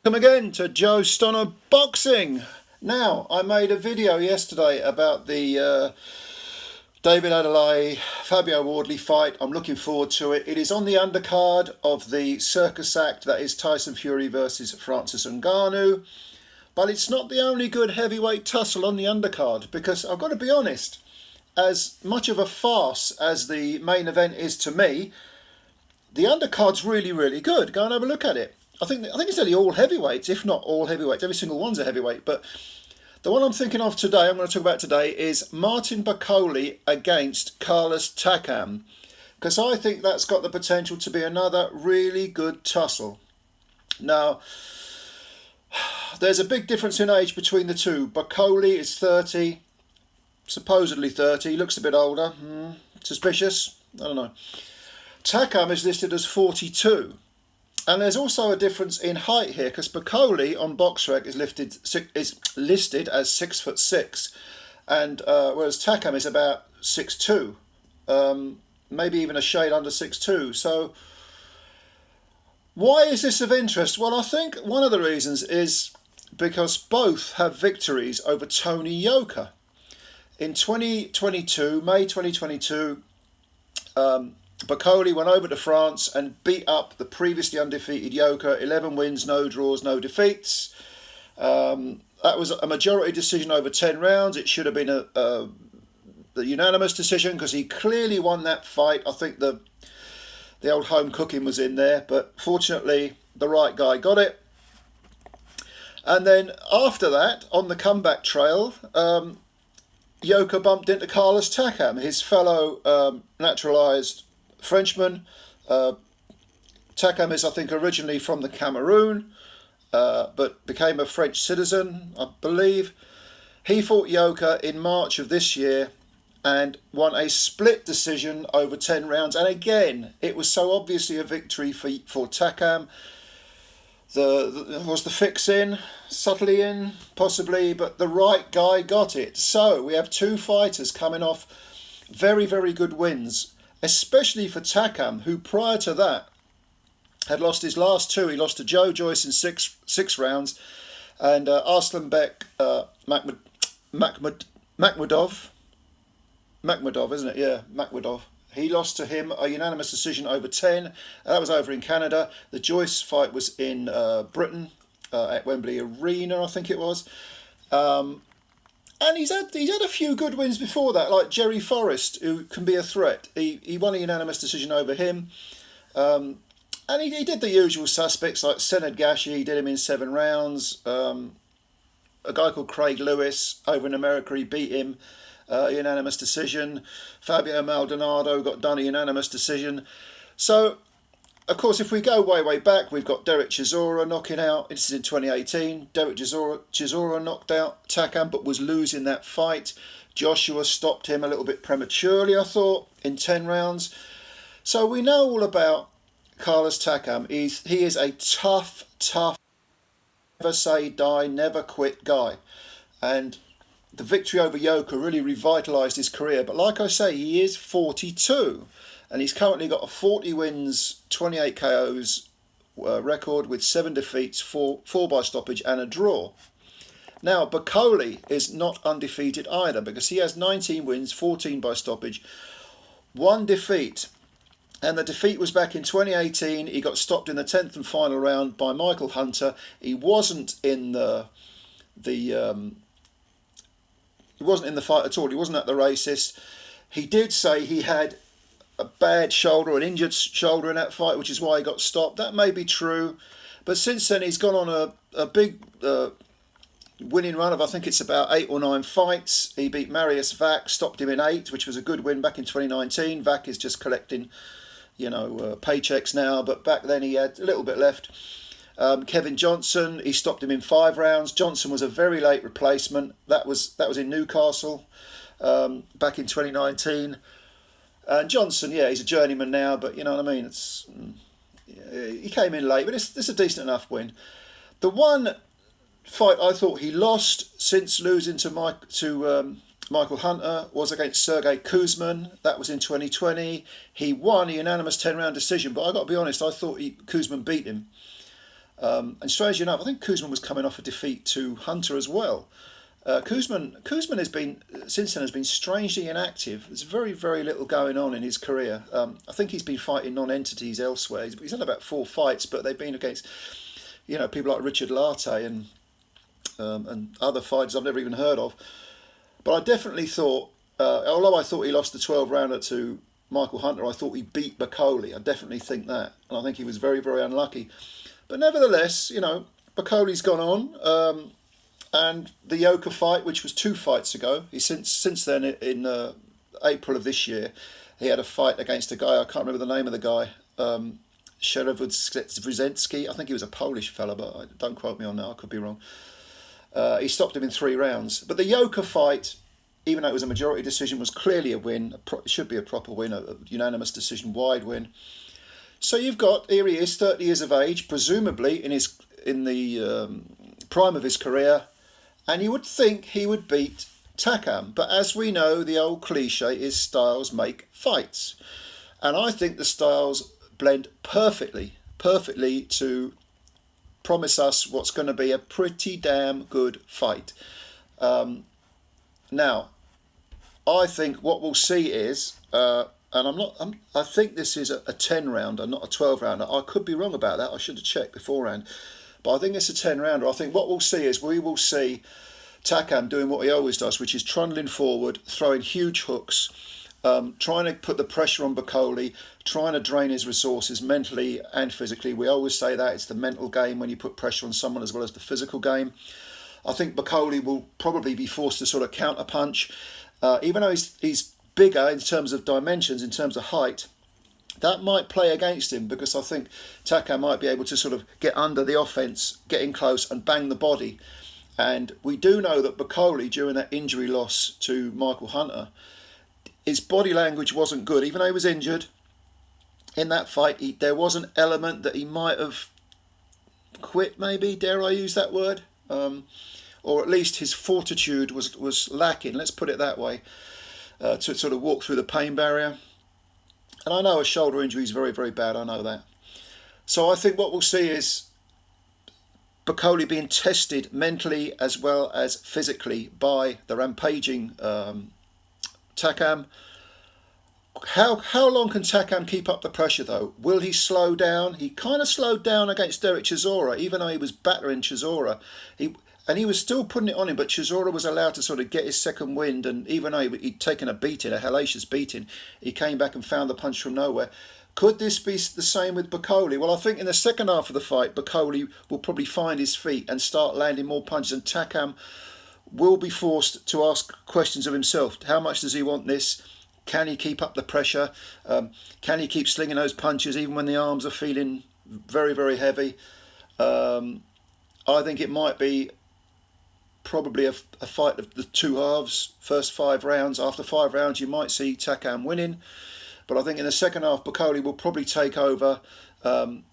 Welcome again to Joe Stonner Boxing. Now, I made a video yesterday about the David Adelaide Fabio Wardley fight. I'm looking forward to it. It is on the undercard of the circus act that is Tyson Fury versus Francis Ngannou. But it's not the only good heavyweight tussle on the undercard, because I've got to be honest, as much of a farce as the main event is to me, the undercard's really, really good. Go and have a look at it. I think it's nearly all heavyweights, if not all heavyweights. Every single one's a heavyweight. But the one I'm thinking of today, I'm going to talk about today, is Martin Bakole against Carlos Takam, because I think that's got the potential to be another really good tussle. Now, there's a big difference in age between the two. Bakole is 30, supposedly 30. He looks a bit older. Suspicious? I don't know. Takam is listed as 42. And there's also a difference in height here, because Bakole on BoxRec is listed as 6'6", and whereas Takam is about 6'2", maybe even a shade under 6'2". So why is this of interest? Well, I think one of the reasons is because both have victories over Tony Yoka. In 2022, May 2022, Bakole went over to France and beat up the previously undefeated Yoka. 11 wins, no draws, no defeats. That was a majority decision over 10 rounds. It should have been a unanimous decision, because he clearly won that fight. I think the old home cooking was in there, but fortunately the right guy got it. And then after that, on the comeback trail, Yoka bumped into Carlos Takam, his fellow naturalised Frenchman. Takam is, I think, originally from the Cameroon, but became a French citizen, I believe. He fought Yoka in March of this year and won a split decision over 10 rounds. And again, it was so obviously a victory for Takam. Was the fix in? Subtly in? Possibly, but the right guy got it. So we have two fighters coming off very, very good wins, especially for Takam, who prior to that had lost his last two. He lost to Joe Joyce in six rounds, and Arslanbek Makhmudov, isn't it? Yeah, Makhmudov. He lost to him a unanimous decision over 10. That was over in Canada. The Joyce fight was in Britain at Wembley Arena, I think it was. And he's had a few good wins before that, like Jerry Forrest, who can be a threat. He won a unanimous decision over him. And he did the usual suspects, like Senad Gashi. He did him in 7 rounds. A guy called Craig Lewis over in America, he beat him. Unanimous decision. Fabio Maldonado got done a unanimous decision. So, of course, if we go way, way back, we've got Derek Chisora knocking out. This is in 2018. Derek Chisora knocked out Takam, but was losing that fight. Joshua stopped him a little bit prematurely, I thought, in 10 rounds. So we know all about Carlos Takam. He is a tough, never say die, never quit guy. And the victory over Yoka really revitalised his career. But like I say, he is 42. And he's currently got a 40 wins, 28 KOs record with 7 defeats, 4 by stoppage and a draw. Now, Bakole is not undefeated either, because he has 19 wins, 14 by stoppage, 1 defeat. And the defeat was back in 2018. He got stopped in the 10th and final round by Michael Hunter. He wasn't in the fight at all. He wasn't at the racist. He did say he had a bad shoulder, an injured shoulder in that fight, which is why he got stopped. That may be true, but since then he's gone on a big winning run of, I think it's about 8 or 9 fights. He beat Marius Vac, stopped him in 8, which was a good win back in 2019. Vac is just collecting, paychecks now, but back then he had a little bit left. Kevin Johnson, he stopped him in 5 rounds. Johnson was a very late replacement. That was in Newcastle back in 2019. And Johnson, yeah, he's a journeyman now, but you know what I mean. He came in late, but it's a decent enough win. The one fight I thought he lost since losing to Michael Hunter was against Sergey Kuzman. That was in 2020. He won a unanimous 10-round decision, but I got to be honest, I thought Kuzman beat him. And strangely enough, I think Kuzman was coming off a defeat to Hunter as well. Kuzman has been since then has been strangely inactive. There's very very little going on in his career. I think he's been fighting non-entities elsewhere. He's had about 4 fights, but they've been against people like Richard Lartey and other fighters I've never even heard of. But I definitely thought, although I thought he lost the 12 rounder to Michael Hunter, I thought he beat Bakole. I definitely think that, and I think he was very very unlucky. But nevertheless, Bakole's gone on. And the Yoka fight, which was 2 fights ago, since then in April of this year, he had a fight against a guy, I can't remember the name of the guy, Szerewód-Brzezinski. I think he was a Polish fella, but don't quote me on that, I could be wrong. He stopped him in 3 rounds. But the Yoka fight, even though it was a majority decision, was clearly a win. It should be a proper win, a unanimous decision, wide win. So you've got, here he is, 30 years of age, presumably in the prime of his career, and you would think he would beat Takam. But as we know, the old cliche is styles make fights. And I think the styles blend perfectly to promise us what's going to be a pretty damn good fight. Now, I think what we'll see is, and I think this is a 10 rounder, not a 12 rounder. I could be wrong about that. I should have checked beforehand. But I think it's a 10 rounder. I think what we'll see is we will see Takam doing what he always does, which is trundling forward, throwing huge hooks, trying to put the pressure on Bakole, trying to drain his resources mentally and physically. We always say that it's the mental game when you put pressure on someone as well as the physical game. I think Bakole will probably be forced to sort of counter punch, even though he's bigger in terms of dimensions, in terms of height. That might play against him, because I think Takam might be able to sort of get under the offence, get in close and bang the body. And we do know that Bakole, during that injury loss to Michael Hunter, his body language wasn't good. Even though he was injured in that fight, there was an element that he might have quit, maybe, dare I use that word? Or at least his fortitude was lacking, let's put it that way, to sort of walk through the pain barrier. And I know a shoulder injury is very, very bad, I know that. So I think what we'll see is Bakole being tested mentally as well as physically by the rampaging Takam. How long can Takam keep up the pressure, though? Will he slow down? He kind of slowed down against Derek Chisora, even though he was battering Chisora. He was still putting it on him, but Chisora was allowed to sort of get his second wind, and even though he'd taken a beating, a hellacious beating, he came back and found the punch from nowhere. Could this be the same with Bakole? Well, I think in the second half of the fight, Bakole will probably find his feet and start landing more punches, and Takam will be forced to ask questions of himself. How much does he want this? Can he keep up the pressure? Can he keep slinging those punches even when the arms are feeling very, very heavy? I think it might be probably a fight of the 2 halves, first 5 rounds. After 5 rounds, you might see Takam winning. But I think in the second half, Bakole will probably take over, some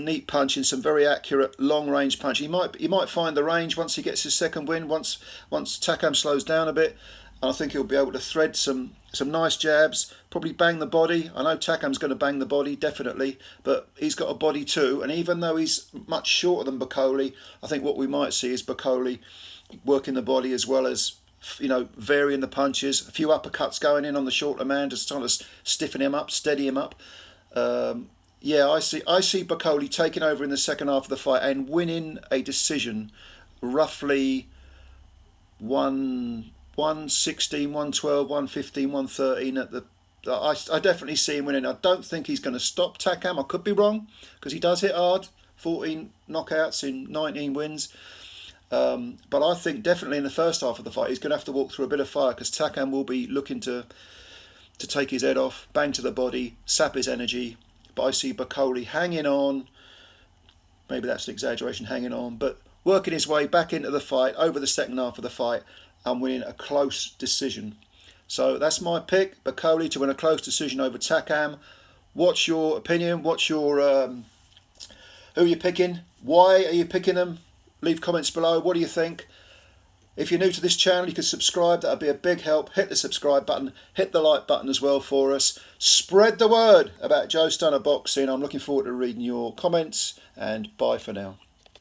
neat punching, some very accurate long-range punch. He might find the range once he gets his second win, once Takam slows down a bit. And I think he'll be able to thread some nice jabs, probably bang the body. I know Takam's going to bang the body, definitely, but he's got a body too. And even though he's much shorter than Bakole, I think what we might see is Bakole working the body as well as, varying the punches, a few uppercuts going in on the shorter man, just trying to stiffen him up, steady him up. I see Bakole taking over in the second half of the fight and winning a decision, roughly 116, 112, 115, 113 I definitely see him winning. I don't think he's going to stop Takam. I could be wrong, because he does hit hard. 14 knockouts in 19 wins. But I think definitely in the first half of the fight he's going to have to walk through a bit of fire, because Takam will be looking to take his head off, bang to the body, sap his energy. But I see Bakole hanging on. Maybe that's an exaggeration, hanging on, but working his way back into the fight over the second half of the fight and winning a close decision. So that's my pick, Bakole to win a close decision over Takam. What's your opinion? What's your who are you picking? Why are you picking them? Leave comments below. What do you think? If you're new to this channel, you can subscribe. That would be a big help. Hit the subscribe button. Hit the like button as well for us. Spread the word about Joe Stunner Boxing. I'm looking forward to reading your comments, and bye for now.